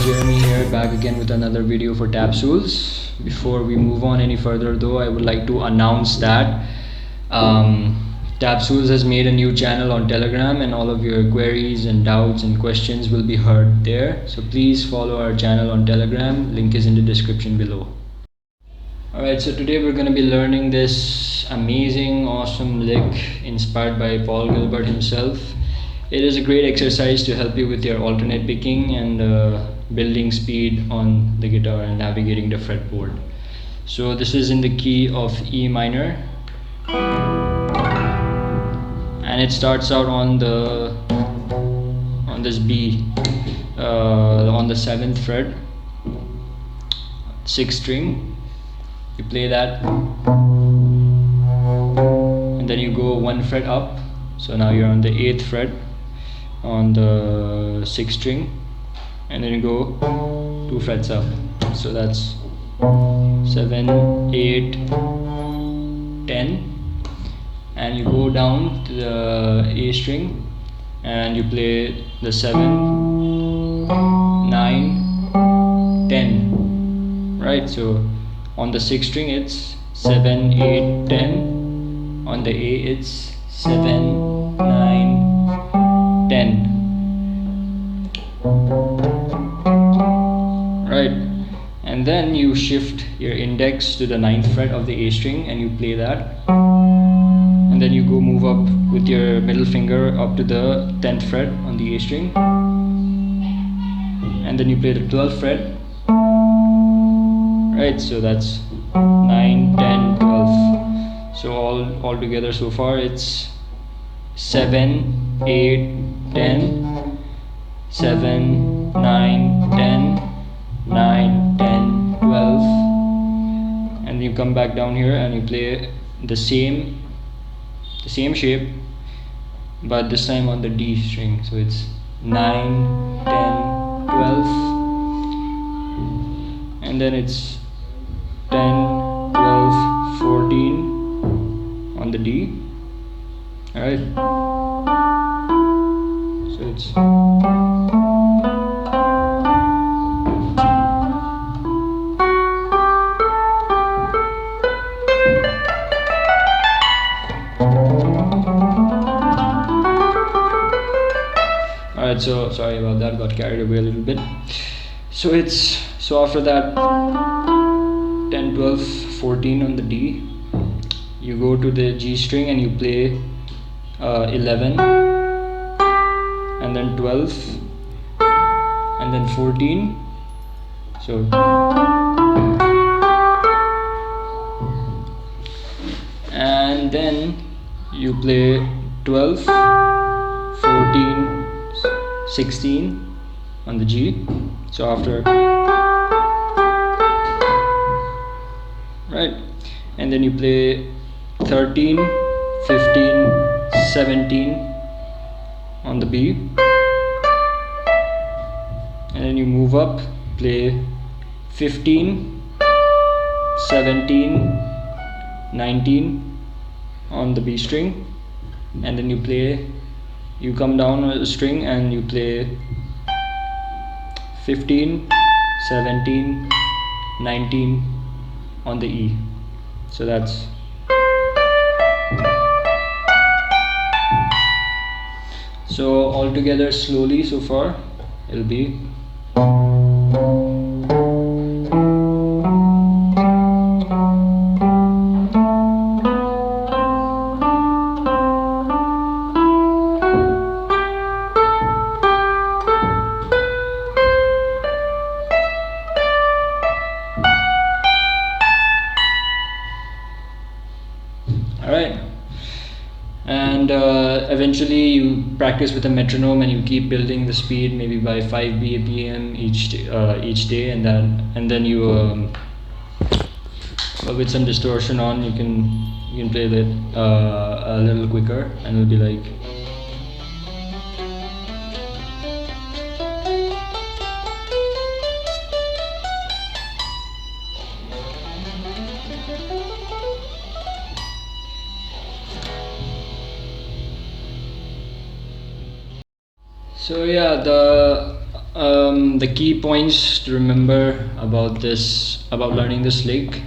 Jeremy here, back again with another video for Tapsules. Before we move on any further though, I would like to announce that Tapsules has made a new channel on Telegram, and all of your queries and doubts and questions will be heard there. So please follow our channel on Telegram, link is in the description below. Alright, so today we're going to be learning this amazing, awesome lick inspired by Paul Gilbert himself. It is a great exercise to help you with your alternate picking and building speed on the guitar and navigating the fretboard. So this is in the key of E minor, and it starts out on this B, on the 7th fret, 6th string. You play that, and then you go 1 fret up. So now you're on the 8th fret on the 6th string, and then you go 2 frets up. So that's 7, 8, 10, and you go down to the A string and you play the 7, 9, 10, right? So on the 6th string it's 7, 8, 10. On the A it's 7, 9, 10. Right, and then you shift your index to the 9th fret of the A string and you play that, and then you go move up with your middle finger up to the 10th fret on the A string, and then you play the 12th fret. Right, so that's 9, 10, 12. So all together so far it's 7, 8, 10, 7, 9, 10, 9, 10, 12, and you come back down here and you play the same shape, but this time on the D string. So it's 9, 10, 12, and then it's 10, 12, 14 on the D. Alright, so it's alright, so sorry about that, got carried away a little bit. So after that 10, 12, 14 on the D, you go to the G string and you play 11, and then 12, and then 14. So and then you play 12, 14, 16 on the G. So after, right, and then you play 13, 15, 17 on the B, and then you move up, play 15, 17, 19 on the B string, and then you come down a string and you play 15, 17, 19 on the E. So that's so altogether slowly so far it'll be alright. And eventually you practice with a metronome and you keep building the speed, maybe by 5 BPM each day, and then you with some distortion on, you can play that a little quicker, and it'll be like So yeah, the key points to remember about learning this lick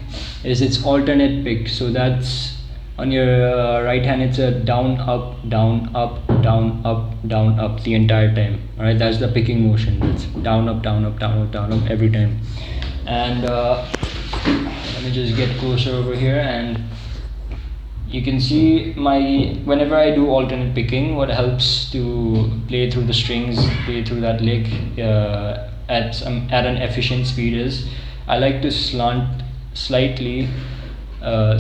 is its alternate pick. So that's on your right hand, it's a down up down up down up down up the entire time. All right, that's the picking motion. It's down up down up down up down up every time. And let me just get closer over here, and you can see whenever I do alternate picking, what helps to play through the strings, play through that lick at an efficient speed is I like to slightly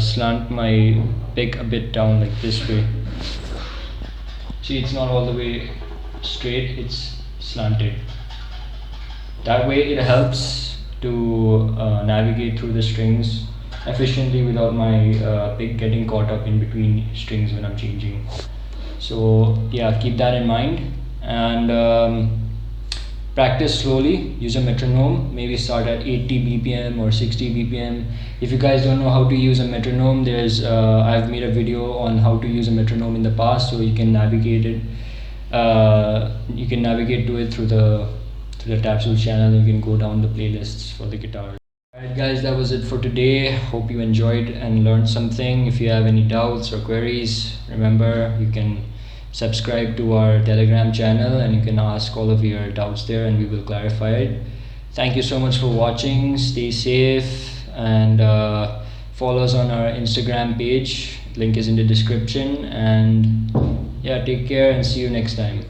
slant my pick a bit down like this way. See, it's not all the way straight, it's slanted. That way it helps to navigate through the strings efficiently without my pick getting caught up in between strings when I'm changing. So yeah, keep that in mind, and practice slowly. Use a metronome. Maybe start at 80 bpm or 60 bpm. If you guys don't know how to use a metronome, there's I've made a video on how to use a metronome in the past, so you can navigate it. You can navigate to it through the Tapsules channel. You can go down the playlists for the guitar. Alright guys, that was it for today. Hope you enjoyed and learned something. If you have any doubts or queries, remember you can subscribe to our Telegram channel and you can ask all of your doubts there and we will clarify it. Thank you so much for watching. Stay safe, and follow us on our Instagram page. Link is in the description, and yeah, take care and see you next time.